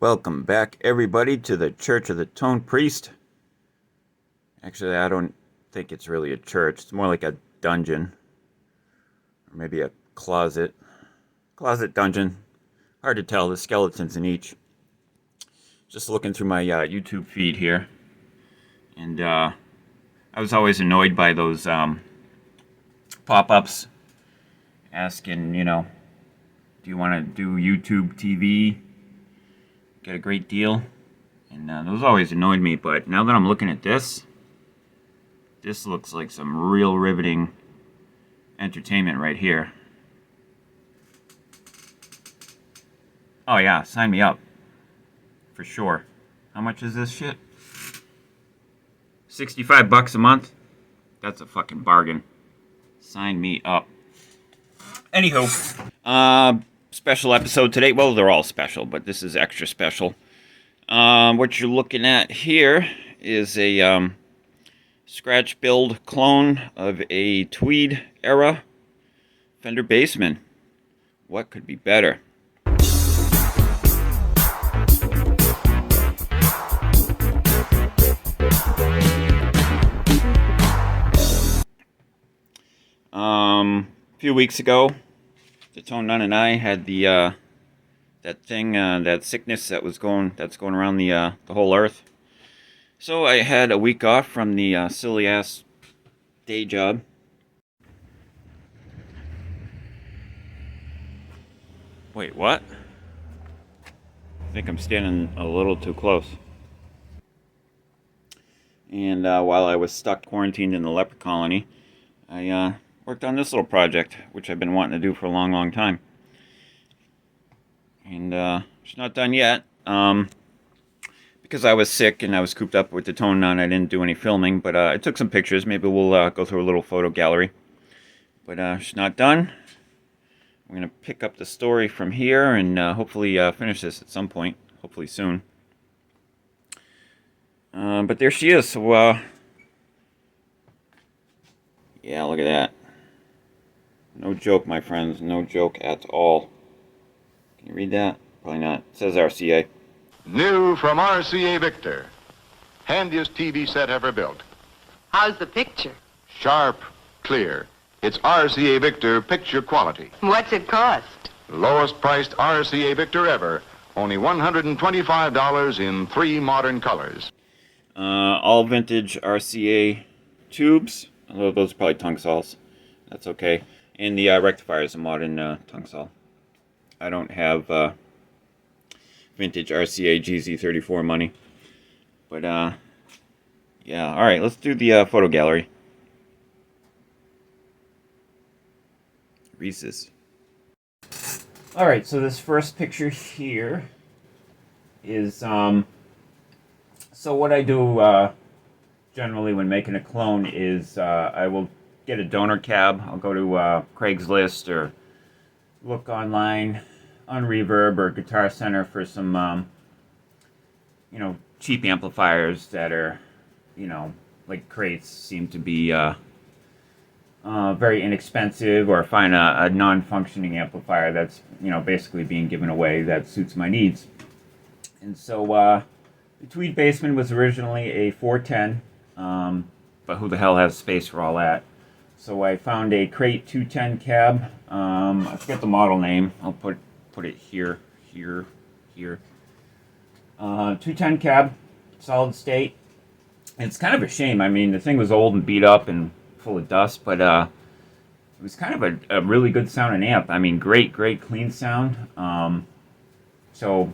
Welcome back, everybody, to the Church of the Tonepriest. Actually, I don't think it's really a church. It's more like a dungeon. Or maybe a closet. Closet dungeon. Hard to tell. The skeletons in each. Just looking through my YouTube feed here. And I was always annoyed by those pop-ups asking, do you want to do YouTube TV? Get a great deal. And those always annoyed me, but now that I'm looking at this looks like some real riveting entertainment right here. Oh yeah, sign me up. For sure. How much is this shit? $65 a month? That's a fucking bargain. Sign me up. Anywho, special episode today. Well, they're all special, but this is extra special. What you're looking at here is a scratch build clone of a Tweed era Fender Bassman. What could be better? A few weeks ago, the Tone Nun and I had the that sickness that's going around the whole earth. So I had a week off from the silly ass day job. Wait, what? I think I'm standing a little too close. And while I was stuck quarantined in the leper colony, I worked on this little project, which I've been wanting to do for a long, long time. And it's not done yet. Because I was sick and I was cooped up with the Tone Nun, I didn't do any filming, but I took some pictures. Maybe we'll go through a little photo gallery. But it's not done. I'm going to pick up the story from here and hopefully finish this at some point. Hopefully soon. But there she is. So, yeah, look at that. No joke, my friends. No joke at all. Can you read that? Probably not. It says RCA. New from RCA Victor. Handiest TV set ever built. How's the picture? Sharp, clear. It's RCA Victor picture quality. What's it cost? Lowest priced RCA Victor ever. Only $125 in 3 modern colors. All vintage RCA tubes. Although those are probably tongue saws. That's okay. And the rectifier is a modern tongue saw. I don't have vintage RCA GZ34 money. But, yeah. Alright, let's do the photo gallery. Reese's. Alright, so this first picture here is, so what I do generally when making a clone is I will get a donor cab. I'll go to Craigslist or look online on Reverb or Guitar Center for some, cheap amplifiers that are, like crates seem to be very inexpensive, or find a non-functioning amplifier that's, basically being given away that suits my needs. And so the Tweed Bassman was originally a 410, but who the hell has space for all that? So I found a crate 210 cab. I forget the model name. I'll put it here. 210 cab, solid state. It's kind of a shame. I mean, the thing was old and beat up and full of dust, but it was kind of a really good sounding amp. I mean, great clean sound. So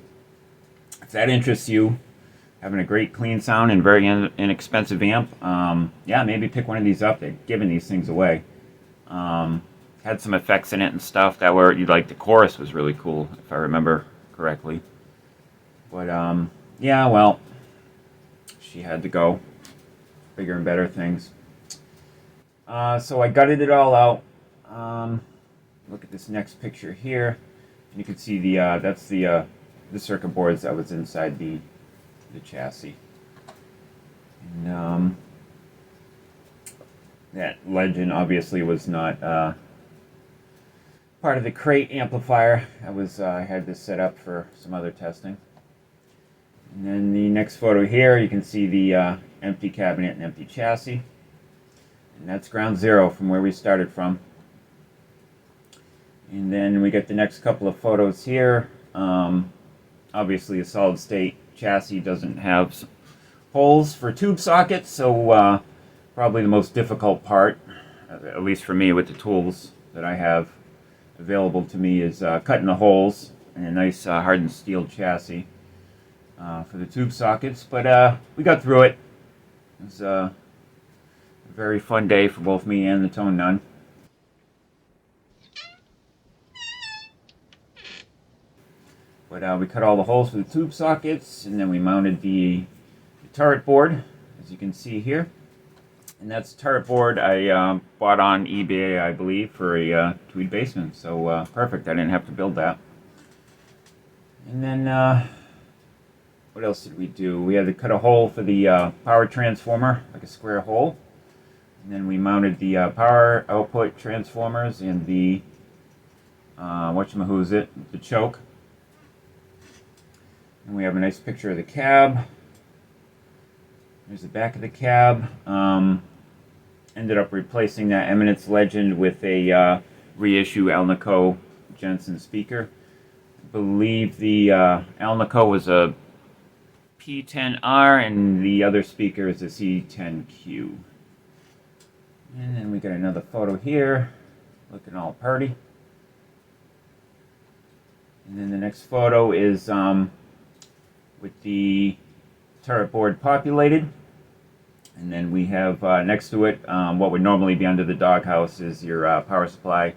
if that interests you, having a great clean sound and very inexpensive amp, yeah, maybe pick one of these up. They're giving these things away. Had some effects in it and stuff that were, the chorus was really cool, if I remember correctly. But, yeah, well, she had to go. Bigger and better things. So I gutted it all out. Look at this next picture here. You can see that's the circuit boards that was inside the chassis. And that Legend obviously was not part of the crate amplifier. I had this set up for some other testing. And then the next photo here, you can see the empty cabinet and empty chassis. And that's ground zero from where we started from. And then we get the next couple of photos here. Obviously a solid state chassis doesn't have holes for tube sockets, so probably the most difficult part, at least for me with the tools that I have available to me, is cutting the holes in a nice hardened steel chassis for the tube sockets. But we got through it. It was a very fun day for both me and the Tone Nun. But we cut all the holes for the tube sockets, and then we mounted the turret board, as you can see here. And that's a turret board I bought on eBay, I believe, for a Tweed Bassman. So perfect, I didn't have to build that. And then, what else did we do? We had to cut a hole for the power transformer, like a square hole. And then we mounted the power output transformers and the, the choke. And we have a nice picture of the cab. There's the back of the cab. Ended up replacing that Eminence Legend with a reissue Alnico Jensen speaker. I believe the Alnico was a P10R and the other speaker is a C10Q. And then we got another photo here, looking all pretty. And then the next photo is with the turret board populated. And then we have next to it, what would normally be under the doghouse is your power supply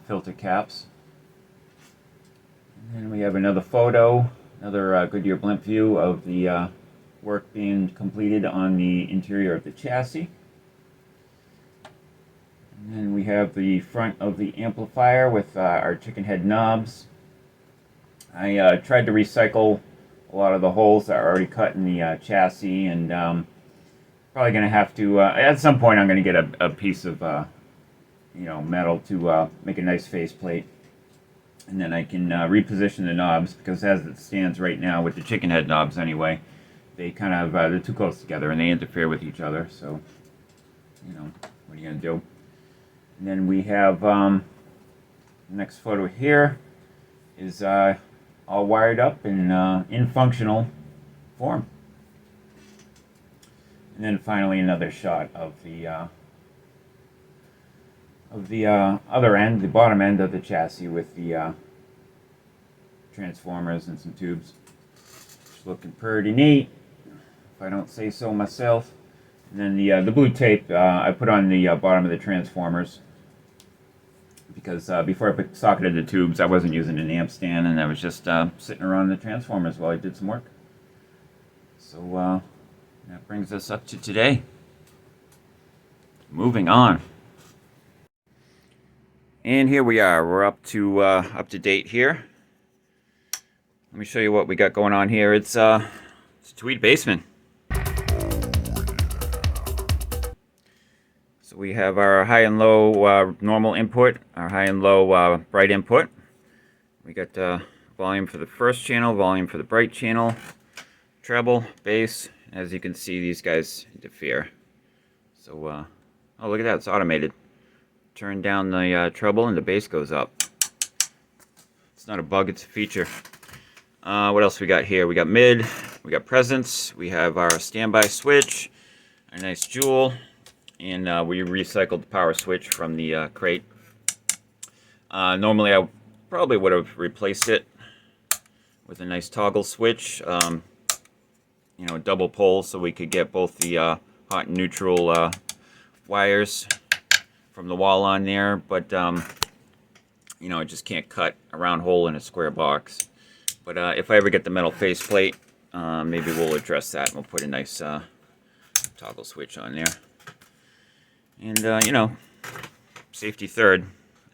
filter caps. And then we have another photo, another Goodyear blimp view of the work being completed on the interior of the chassis. And then we have the front of the amplifier with our chicken head knobs. I tried to recycle a lot of the holes that are already cut in the chassis, and probably going to have to, at some point I'm going to get a piece of metal to make a nice faceplate. And then I can reposition the knobs, because as it stands right now with the chicken head knobs anyway, they kind of, they're too close together and they interfere with each other, so, what are you going to do? And then we have, the next photo here is all wired up in functional form. And then finally another shot of the other end, the bottom end of the chassis with the transformers and some tubes. It's looking pretty neat, if I don't say so myself. And then the blue tape I put on the bottom of the transformers, because before I socketed the tubes, I wasn't using an amp stand, and I was just sitting around the transformers while I did some work. So that brings us up to today. Moving on. And here we are. We're up to date here. Let me show you what we got going on here. It's a Tweed Bassman. So we have our high and low normal input, our high and low bright input. We got volume for the first channel, volume for the bright channel, treble, bass. As you can see, these guys interfere. So, oh, look at that, it's automated. Turn down the treble and the bass goes up. It's not a bug, it's a feature. What else we got here? We got mid, we got presence, we have our standby switch, a nice jewel, and we recycled the power switch from the crate. Normally I probably would have replaced it with a nice toggle switch, a double pole, so we could get both the hot and neutral wires from the wall on there, but it just can't cut a round hole in a square box. But if I ever get the metal faceplate, maybe we'll address that and we'll put a nice toggle switch on there. And safety third,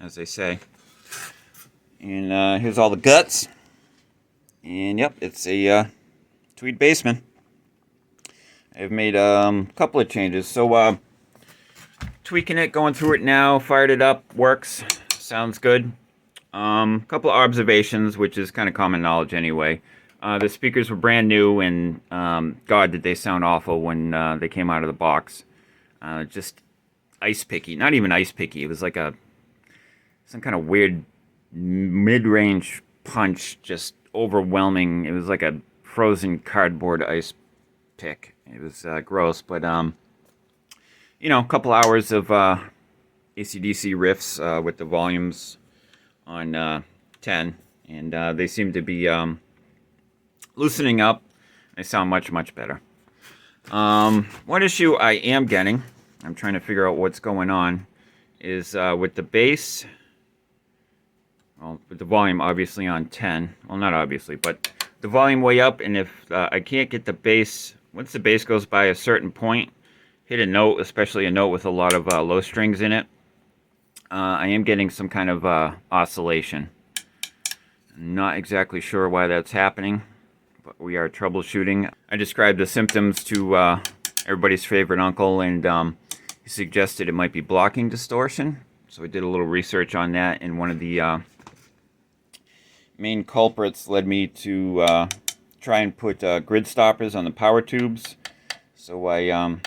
as they say. And here's all the guts. And yep, it's a Tweed Bassman. I've made a couple of changes. So tweaking it, going through it now, fired it up, works, sounds good. Couple of observations, which is kind of common knowledge anyway. The speakers were brand new, and God, did they sound awful when they came out of the box. Just ice picky. Not even ice picky. It was like some kind of weird mid-range punch, just overwhelming. It was like a frozen cardboard ice pick. It was gross, but a couple hours of AC/DC riffs with the volumes on 10, and they seem to be loosening up. They sound much, much better. One issue I am getting, I'm trying to figure out what's going on, is with the bass, well, with the volume obviously on 10, well, not obviously, but the volume way up, and if I can't get the bass, once the bass goes by a certain point, hit a note, especially a note with a lot of low strings in it, I am getting some kind of oscillation. Not exactly sure why that's happening, but we are troubleshooting. I described the symptoms to everybody's favorite uncle, and he suggested it might be blocking distortion. So we did a little research on that, and one of the main culprits led me to try and put grid stoppers on the power tubes. So I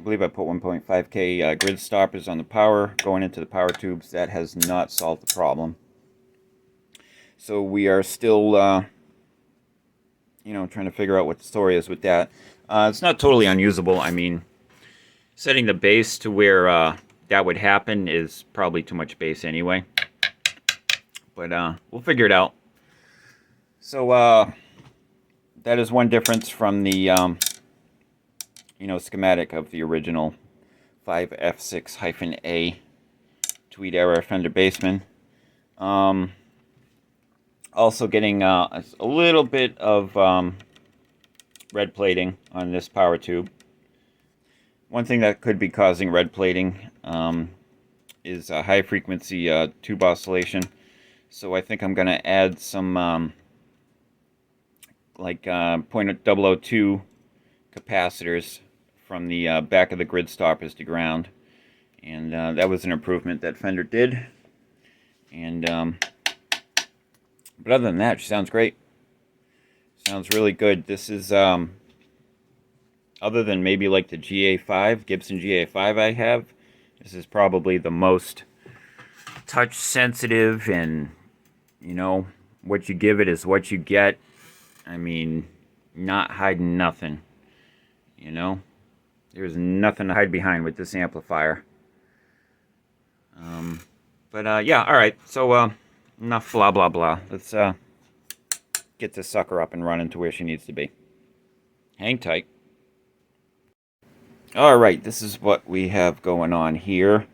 believe I put 1.5K grid stoppers on the power going into the power tubes. That has not solved the problem. So we are still, trying to figure out what the story is with that. It's not totally unusable. I mean, setting the bass to where that would happen is probably too much bass anyway. But we'll figure it out. So that is one difference from the, schematic of the original 5F6-A Tweed era Fender Bassman. Also getting a little bit of red plating on this power tube. One thing that could be causing red plating is a high frequency tube oscillation. So I think I'm going to add some .002 capacitors from the back of the grid stoppers to ground. And that was an improvement that Fender did. And but other than that, she sounds great. Sounds really good. This is, other than maybe like the GA5, Gibson GA5 I have, this is probably the most touch sensitive, and, what you give it is what you get. I mean, not hiding nothing, There's nothing to hide behind with this amplifier. Yeah, alright, so, enough blah blah blah. Let's get this sucker up and running to where she needs to be. Hang tight. Alright, this is what we have going on here.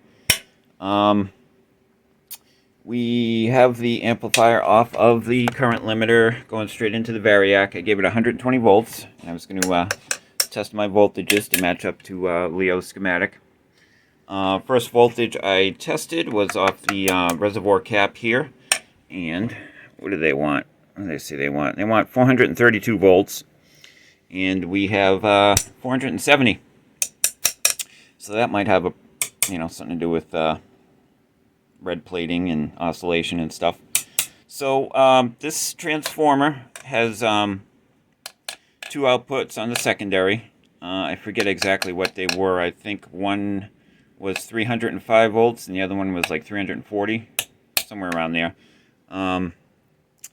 We have the amplifier off of the current limiter, going straight into the variac. I gave it 120 volts, and I was going to test my voltages to match up to Leo's schematic. First voltage I tested was off the reservoir cap here. And what do they want? What do they say they want? They want 432 volts. And we have 470. So that might have something to do with red plating and oscillation and stuff. So this transformer has 2 outputs on the secondary. I forget exactly what they were. I think one was 305 volts and the other one was like 340, somewhere around there.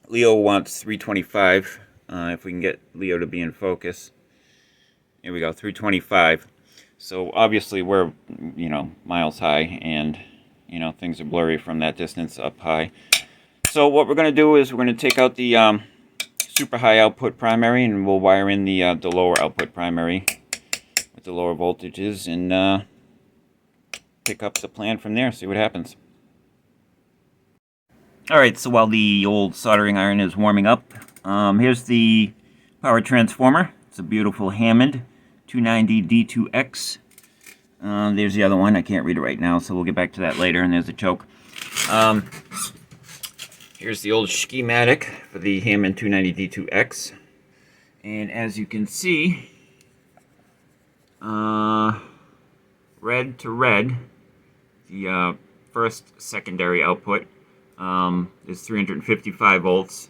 Leo wants 325, if we can get Leo to be in focus. Here we go, 325. So obviously we're, miles high, and, things are blurry from that distance up high. So what we're going to do is we're going to take out the super high output primary, and we'll wire in the lower output primary with the lower voltages, and pick up the plan from there, see what happens. Alright, so while the old soldering iron is warming up, here's the power transformer. It's a beautiful Hammond 290 D2X. There's the other one. I can't read it right now, so we'll get back to that later. And there's the choke. Here's the old schematic for the Hammond 290 D2X. And as you can see, red to red, the first secondary output is 355 volts,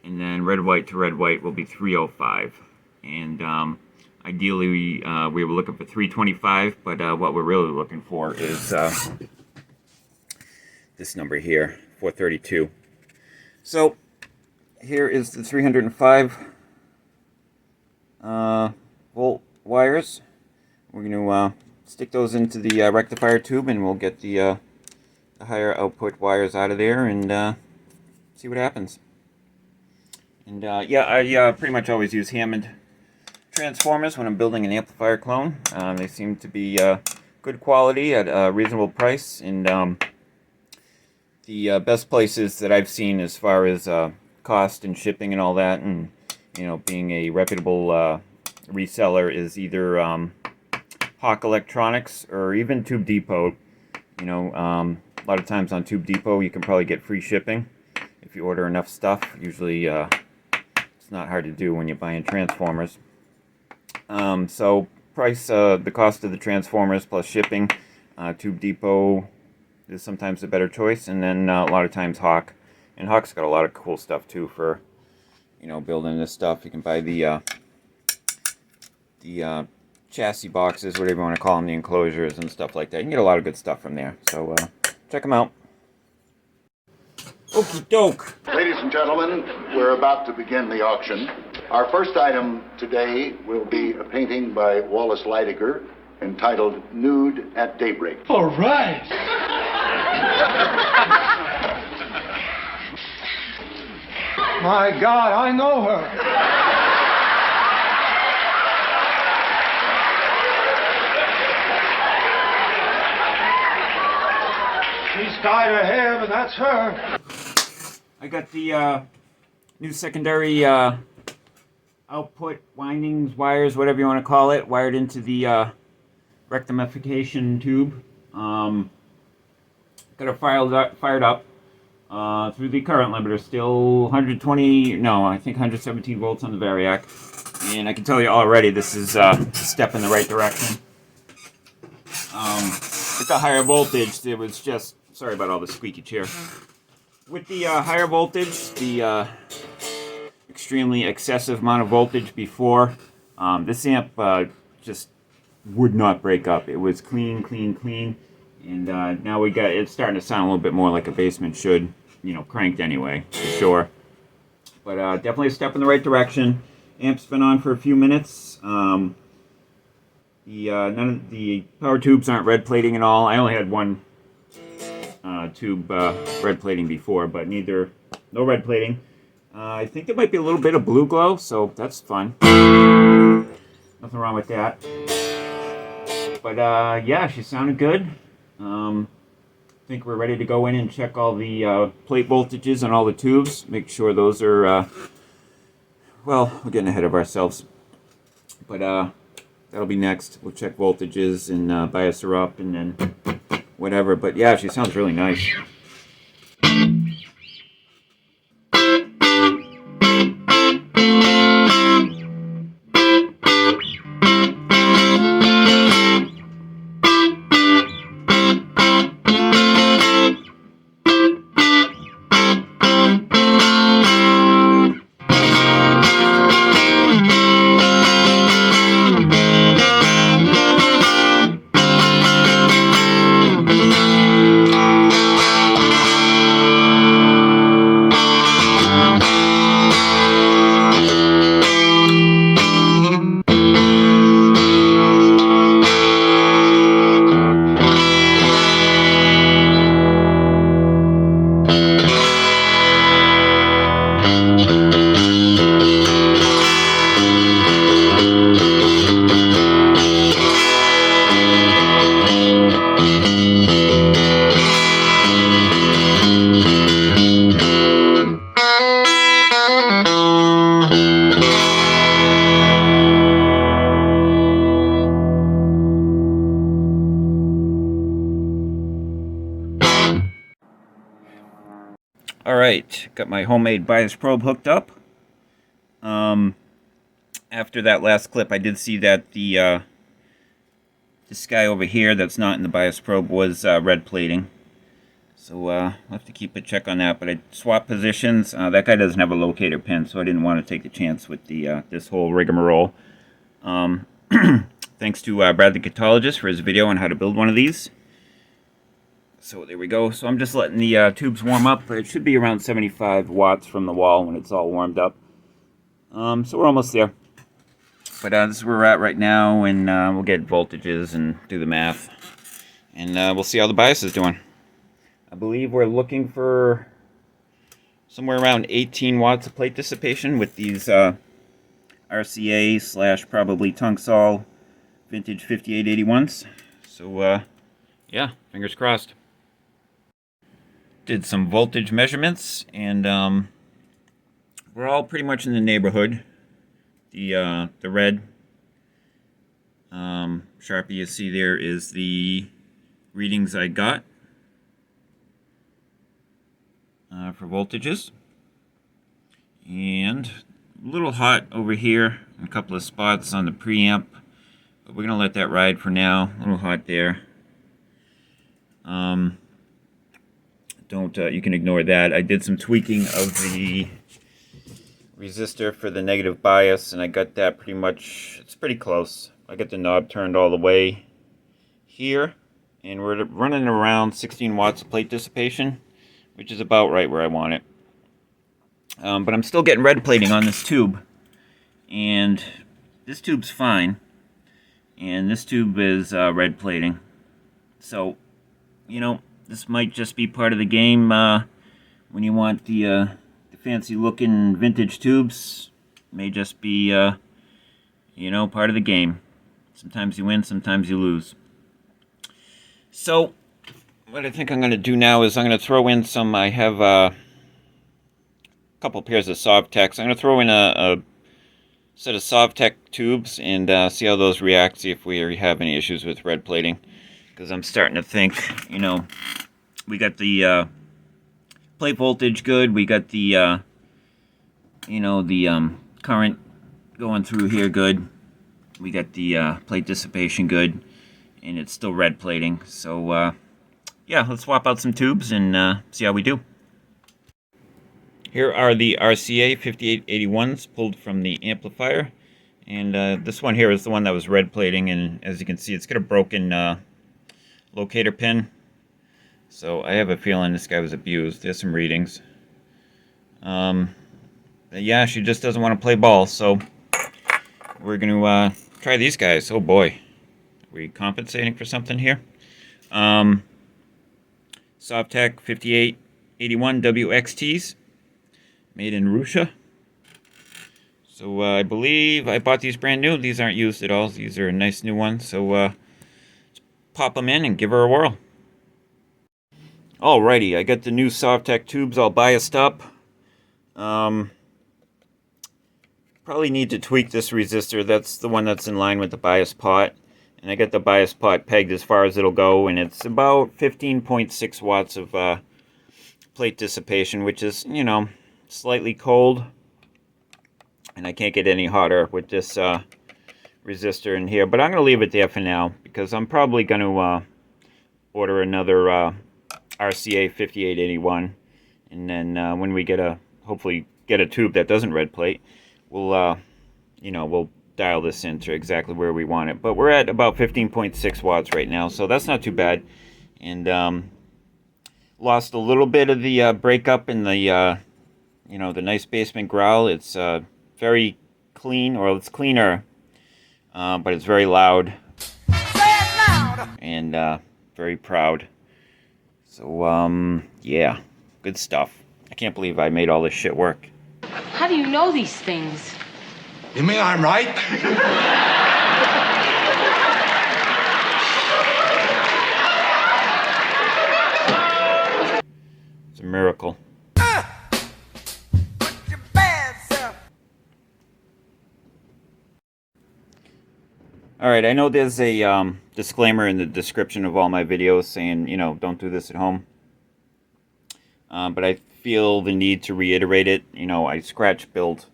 and then red white to red white will be 305. And ideally we were looking for 325, but what we're really looking for is this number here, 432. So here is the 305 volt wires. We're going to stick those into the rectifier tube, and we'll get the higher output wires out of there and see what happens. And yeah, I pretty much always use Hammond transformers when I'm building an amplifier clone. They seem to be good quality at a reasonable price, and the best places that I've seen as far as cost and shipping and all that, and being a reputable reseller, is either Hawk Electronics or even Tube Depot. A lot of times on Tube Depot you can probably get free shipping if you order enough stuff. Usually it's not hard to do when you're buying transformers. So price, the cost of the transformers plus shipping, Tube Depot is sometimes a better choice, and then a lot of times Hawk. And Hawk's got a lot of cool stuff too for building this stuff. You can buy the chassis boxes, whatever you want to call them, the enclosures and stuff like that. You can get a lot of good stuff from there. So check them out. Okie doke. Ladies and gentlemen, we're about to begin the auction. Our first item today will be a painting by Wallace Leidiger entitled Nude at Daybreak. All right. My God, I know her. She's dyed her hair, but that's her. I got the new secondary output windings, wires, whatever you want to call it, wired into the rectification tube. Got it fired up through the current limiter, still 117 volts on the variac. And I can tell you already this is a step in the right direction. With the higher voltage, it was just, sorry about all the squeaky chair. With the higher voltage, the extremely excessive amount of voltage before, this amp just would not break up. It was clean, and now it's starting to sound a little bit more like a Bassman should, cranked anyway, for sure. But definitely a step in the right direction. Amp's been on for a few minutes. None of the power tubes aren't red plating at all. I only had one tube red plating before, but no red plating. I think there might be a little bit of blue glow, so that's fun. Nothing wrong with that. But yeah, she sounded good. I think we're ready to go in and check all the plate voltages on all the tubes. Make sure those are, well, we're getting ahead of ourselves. But that'll be next. We'll check voltages and bias her up and then whatever. But yeah, she sounds really nice. Alright, got my homemade bias probe hooked up. After that last clip, I did see that this guy over here that's not in the bias probe was red plating. So I'll have to keep a check on that. But I swapped positions. That guy doesn't have a locator pin, so I didn't want to take the chance with the this whole rigmarole. Thanks to Brad the Guitarologist for his video on how to build one of these. So there we go. So I'm just letting the tubes warm up. It should be around 75 watts from the wall when it's all warmed up. So we're almost there. But this is where we're at right now, and we'll get voltages and do the math. And we'll see how the bias is doing. I believe we're looking for somewhere around 18 watts of plate dissipation with these RCA / probably Tunksol vintage 5881s. So yeah, fingers crossed. Did some voltage measurements, and we're all pretty much in the neighborhood. The red Sharpie you see there is the readings I got for voltages, and a little hot over here in a couple of spots on the preamp, but we're gonna let that ride for now. A little hot there. You can ignore that. I did some tweaking of the resistor for the negative bias, and I got that pretty much, it's pretty close. I got the knob turned all the way here, and we're running around 16 watts of plate dissipation, which is about right where I want it. But I'm still getting red plating on this tube, and this tube's fine, and this tube is red plating. So, you know, this might just be part of the game when you want the fancy looking vintage tubes. May just be, you know, part of the game. Sometimes you win, sometimes you lose. So, what I think I'm going to do now is I'm going to throw in some, I have a couple pairs of Sovtechs. I'm going to throw in a set of Sovtech tubes and see how those react, see if we have any issues with red plating. Because I'm starting to think, you know, we got the plate voltage good, we got the, you know, the current going through here good, we got the plate dissipation good, and it's still red plating. So, yeah, let's swap out some tubes and see how we do. Here are the RCA 5881s pulled from the amplifier, and this one here is the one that was red plating, and as you can see, it's got a broken locator pin. So I have a feeling this guy was abused. There's some readings. Yeah, she just doesn't want to play ball, so we're going to try these guys. Oh boy. Are we compensating for something here? Sovtech 5881 WXTs, made in Russia. So I believe I bought these brand new. These aren't used at all. These are nice new ones. So let's pop them in and give her a whirl. Alrighty, I got the new Sovtech tubes all biased up. Probably need to tweak this resistor. That's the one that's in line with the bias pot. And I got the bias pot pegged as far as it'll go, and it's about 15.6 watts of plate dissipation, which is, you know, slightly cold. And I can't get any hotter with this resistor in here. But I'm going to leave it there for now, because I'm probably going to order another RCA 5881, and then when we hopefully get a tube that doesn't red plate, we'll you know, we'll dial this into exactly where we want it. But we're at about 15.6 watts right now, so that's not too bad. And lost a little bit of the breakup in the you know, the nice basement growl. It's very clean, or it's cleaner, but it's very loud and very proud. So, yeah, good stuff. I can't believe I made all this shit work. How do you know these things? You mean I'm right? It's a miracle. Alright, I know there's a disclaimer in the description of all my videos saying, you know, don't do this at home. But I feel the need to reiterate it. You know, I scratch built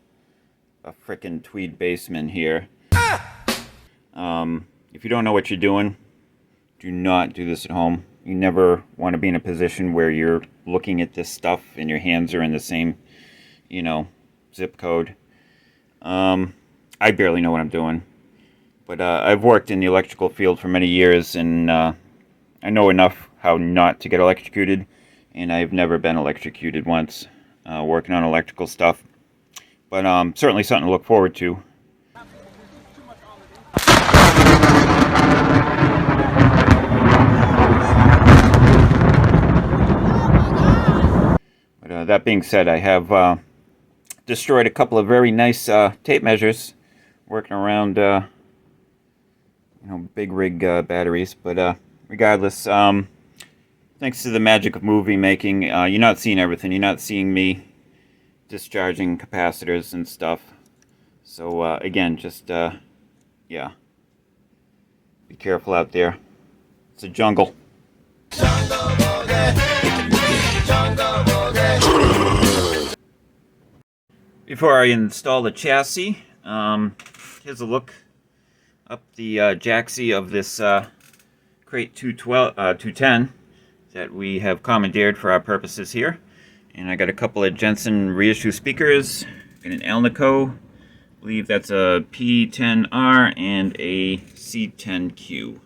a frickin' Tweed Bassman here. If you don't know what you're doing, do not do this at home. You never want to be in a position where you're looking at this stuff and your hands are in the same, zip code. I barely know what I'm doing. But I've worked in the electrical field for many years, and I know enough how not to get electrocuted, and I've never been electrocuted once working on electrical stuff. But certainly something to look forward to. But that being said, I have destroyed a couple of very nice tape measures working around big rig batteries. But regardless, thanks to the magic of movie making, you're not seeing everything. You're not seeing me discharging capacitors and stuff. So again, just yeah, be careful out there. It's a jungle. Before I install the chassis, here's a look up the jacksie of this Crate 210 that we have commandeered for our purposes here. And I got a couple of Jensen reissue speakers and an Alnico. I believe that's a P10R and a C10Q.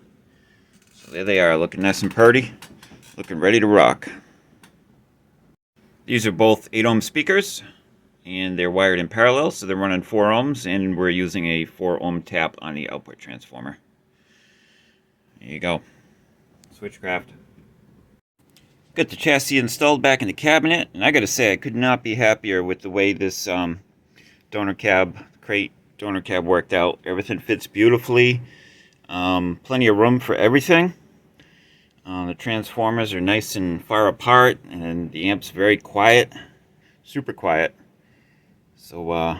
So there they are, looking nice and purty, looking ready to rock. These are both 8 ohm speakers, and they're wired in parallel, so they're running 4 ohms, and we're using a 4 ohm tap on the output transformer. There you go. Switchcraft. Got the chassis installed back in the cabinet, and I gotta say, I could not be happier with the way this crate donor cab worked out. Everything fits beautifully. Plenty of room for everything. The transformers are nice and far apart, and the amp's very quiet, super quiet. So,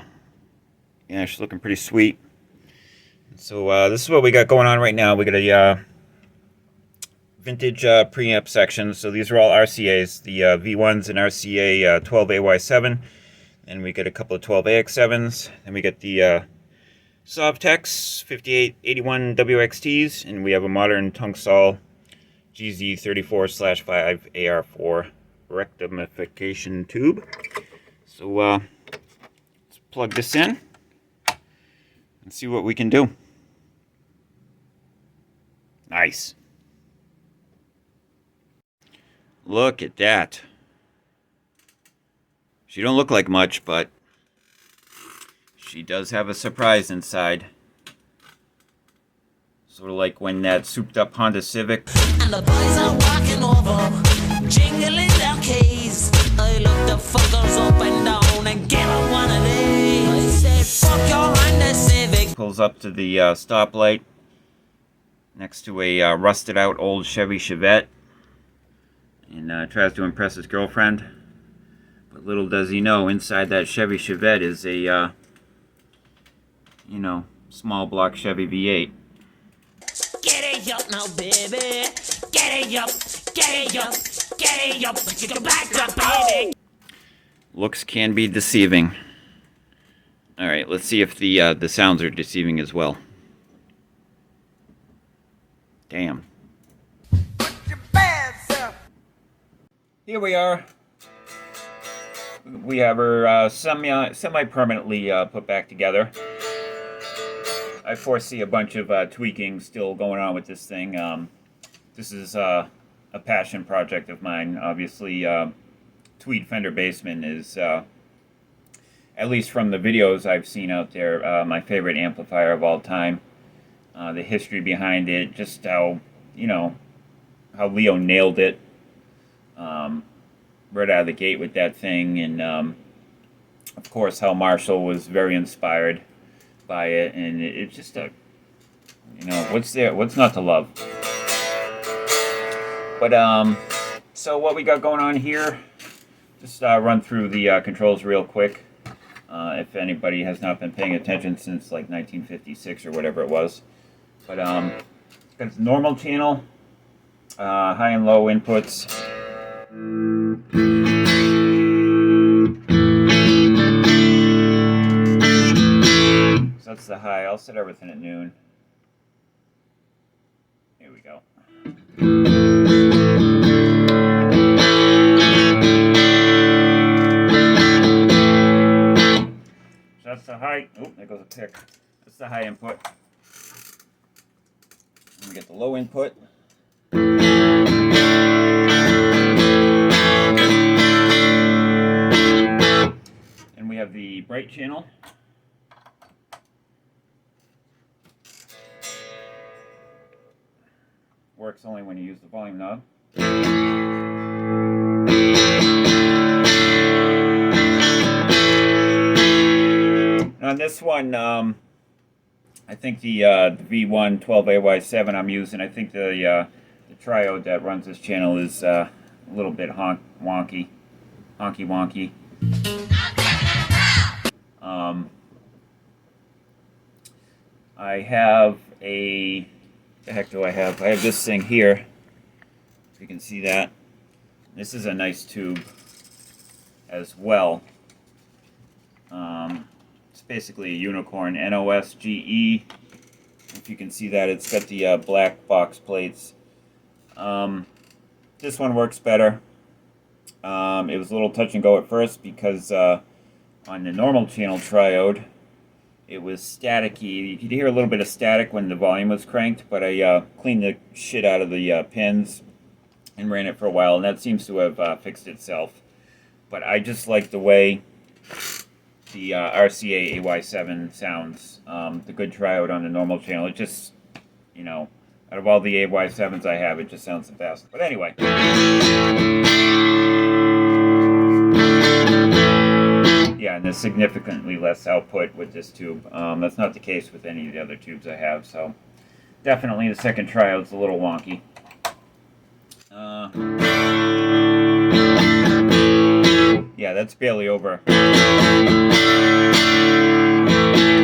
yeah, she's looking pretty sweet. So, this is what we got going on right now. We got a vintage preamp section. So these are all RCAs. The V1's an RCA 12AY7, and we get a couple of 12AX7s. Then we get the Sovtex 5881 WXTs, and we have a modern Tungsol GZ34/5 AR4 rectification tube. So let's plug this in and see what we can do. Nice. Look at that. She don't look like much, but she does have a surprise inside. Sort of like when that souped up Honda Civic. And the boys are walking over, jingling their keys. I look the fuckers up and down and get on one of these. I said, fuck your Honda Civic. Pulls up to the stoplight next to a rusted out old Chevy Chevette, and tries to impress his girlfriend. But little does he know, inside that Chevy Chevette is a, small block Chevy V8. Get it up now, baby. Get it up, get it up, get it up. You can back up, baby. Looks can be deceiving. All right, let's see if the sounds are deceiving as well. Damn. Here we are. We have her semi-permanently put back together. I foresee a bunch of tweaking still going on with this thing. This is a passion project of mine. Obviously, Tweed Fender Bassman is, at least from the videos I've seen out there, my favorite amplifier of all time. The history behind it, just how Leo nailed it right out of the gate with that thing, and of course how Marshall was very inspired by it, and it's just a, what's not to love? But so what we got going on here, just run through the controls real quick. If anybody has not been paying attention since like 1956 or whatever it was. But it's got normal channel, high and low inputs. So that's the high. I'll set everything at noon. Here we go. the high. Oh, there goes a pick. That's the high input. And we get the low input. And we have the bright channel. Works only when you use the volume knob. On this one, I think the V1 12AY7 I'm using, I think the triode that runs this channel is a little bit honky wonky. I have the heck do I have? I have this thing here. If you can see that. This is a nice tube as well. It's basically a unicorn, NOSGE. If you can see that, it's got the black box plates. This one works better. It was a little touch and go at first because on the normal channel triode, it was staticky. You could hear a little bit of static when the volume was cranked, but I cleaned the shit out of the pins and ran it for a while, and that seems to have fixed itself. But I just like the way the RCA AY7 sounds. The good triode on the normal channel. It just, you know, out of all the AY7s I have, it just sounds the best. But anyway. Yeah, and there's significantly less output with this tube. That's not the case with any of the other tubes I have, so definitely the second triode's a little wonky. Yeah, that's barely over.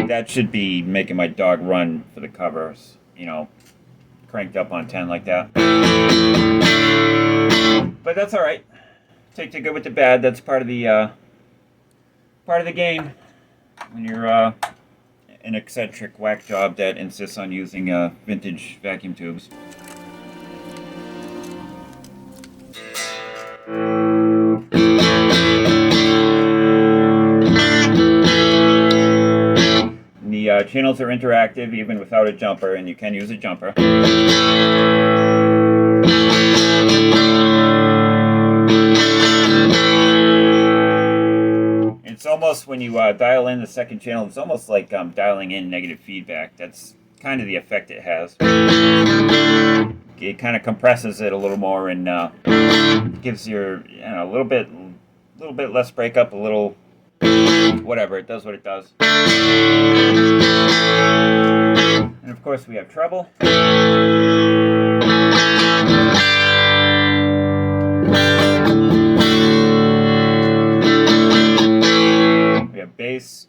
That should be making my dog run for the covers, you know, cranked up on 10 like that. But that's alright. Take the good with the bad. That's part of the game when you're an eccentric whack job that insists on using vintage vacuum tubes. The channels are interactive even without a jumper, and you can use a jumper. It's almost, when you dial in the second channel, it's almost like dialing in negative feedback. That's kind of the effect it has. It kind of compresses it a little more and gives your, you know, a little bit less breakup, a little whatever. It does what it does. And of course we have treble. We have bass.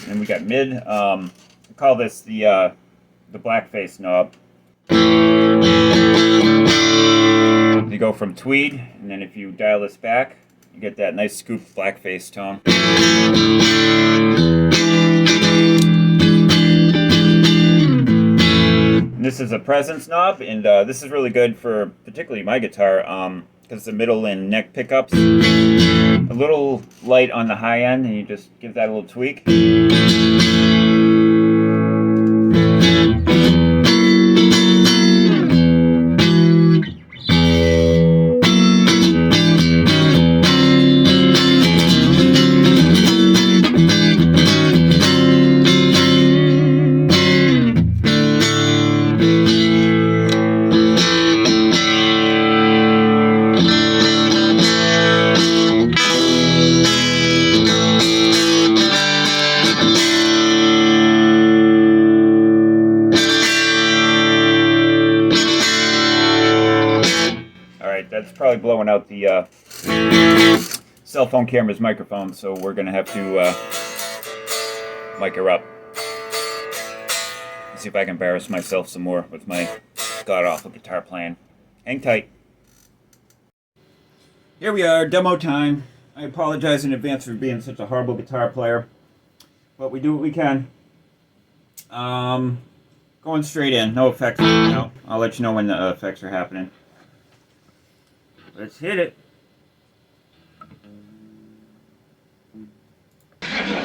And we got mid. I call this the blackface knob. You go from tweed, and then if you dial this back, you get that nice scooped blackface tone. And this is a presence knob, and this is really good for particularly my guitar, because the middle and neck pickups a little light on the high end, and you just give that a little tweak. That's probably blowing out the cell phone camera's microphone, so we're going to have to mic her up. Let's see if I can embarrass myself some more with my god-awful guitar playing. Hang tight. Here we are, demo time. I apologize in advance for being such a horrible guitar player, but we do what we can. Going straight in, no effects. No, I'll let you know when the effects are happening. Let's hit it.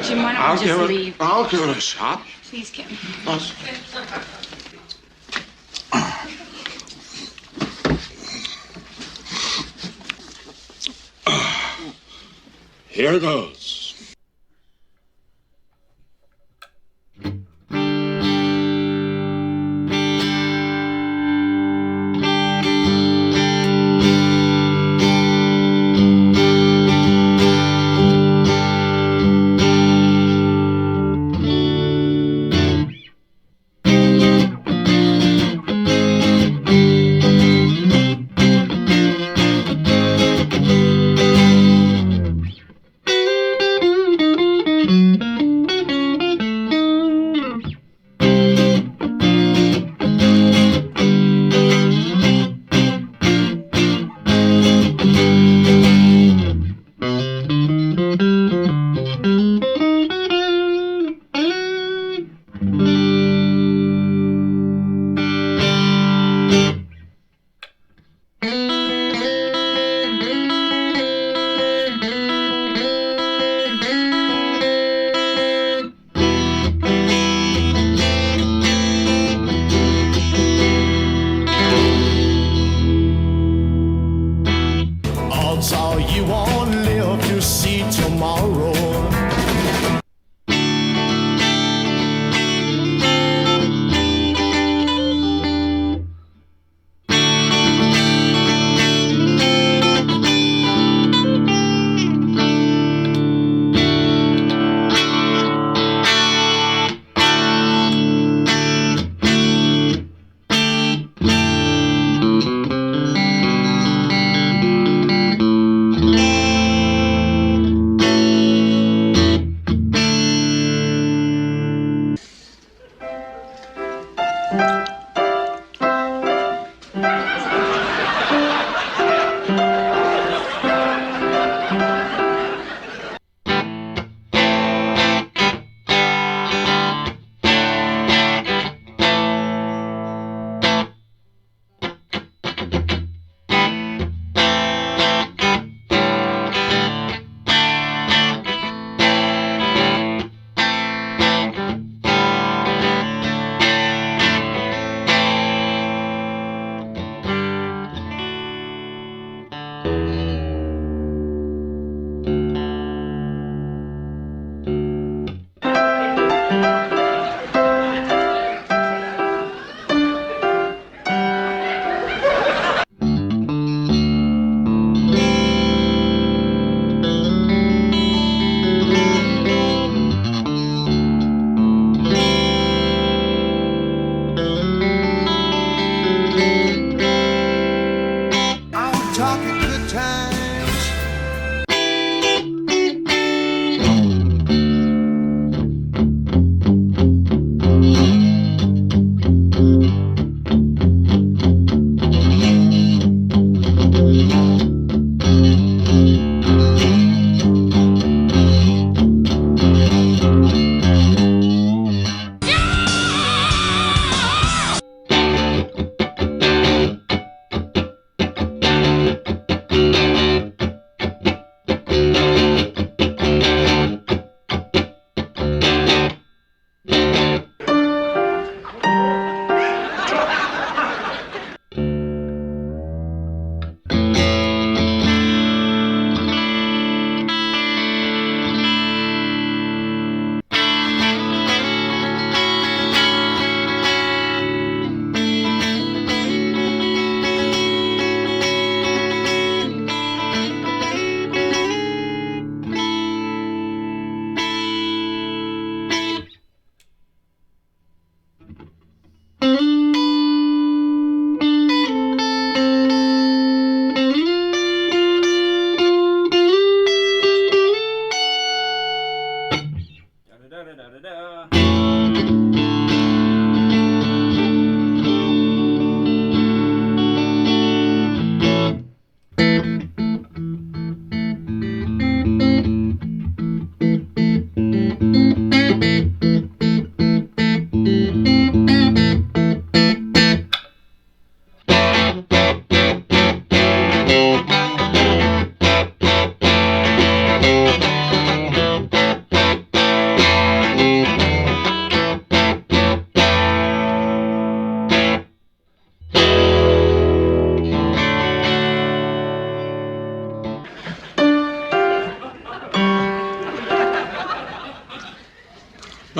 Jim, why don't we just leave? I'll give it a shot. Please, Kim. Here goes. Odds are you won't live to see tomorrow.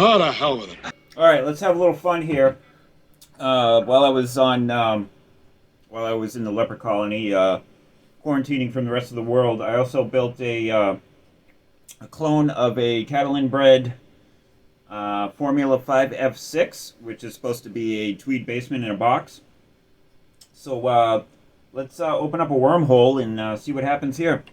Oh, to hell with it. All right, let's have a little fun here. While I was in the leper colony, quarantining from the rest of the world, I also built a clone of a Catalan-bred Formula 5F6, which is supposed to be a Tweed Bassman in a box. So let's open up a wormhole and see what happens here.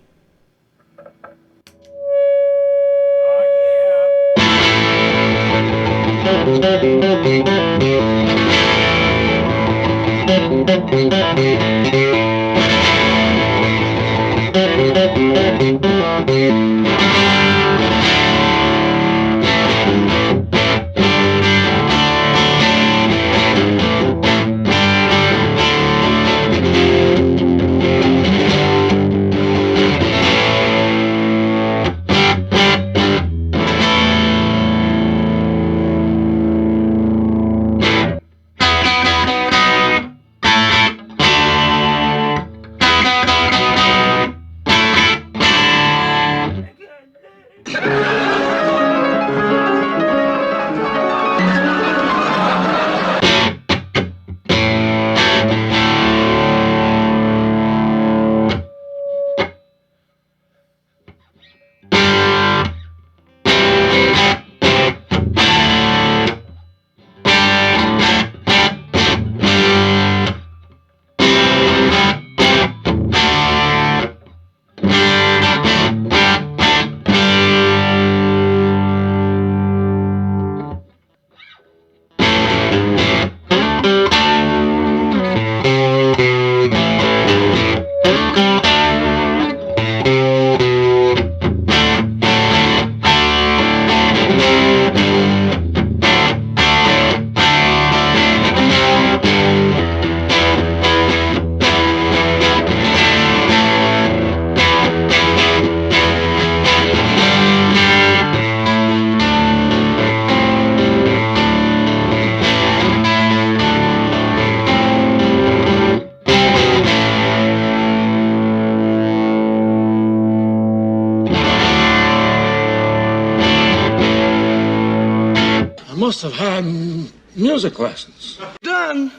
I must have had music lessons. Done.